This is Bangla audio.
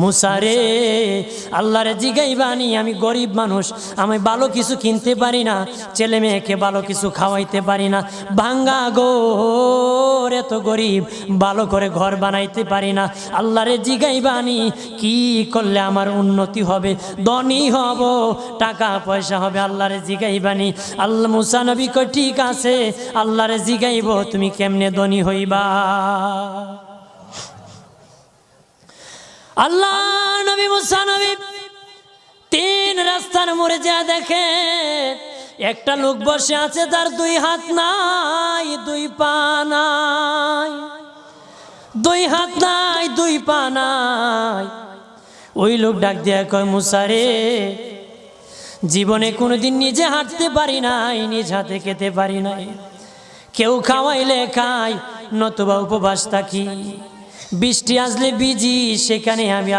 মুসারে আল্লাহরে জিগাইবানি, আমি গরিব মানুষ, আমি ভালো কিছু কিনতে পারি না, ছেলে মেয়েকে ভালো কিছু খাওয়াইতে পারি না, ভাঙ্গা ঘর, এত গরিব, ভালো করে ঘর বানাইতে পারি না। আল্লাহরে জিগাইবানি কি করলে আমার উন্নতি হবে, ধনী হব, টাকা পয়সা হবে। আল্লাহরে জিগাইবানি। আল্লাহ মুসা নবী কয় ঠিক আছে, আল্লাহরে জিগাইব তুমি কেমনে ধনী হইবা। আল্লাহ নবী মুসা নবী তিন রাস্তার মোড়ে যা দেখে একটা লোক বসে আছে, তার দুই হাত নাই, দুই পা নাই, দুই হাত নাই, দুই পা নাই। ওই লোক ডাক দিয়া কয়, মুসা রে, জীবনে কোনোদিন নিজে হাঁটতে পারি নাই, নিজ হাতে খেতে পারি নাই, কেউ খাওয়াইলে খাই, নতুবা উপবাস থাকি, বৃষ্টি আসলে ভিজি, সেখানে আমি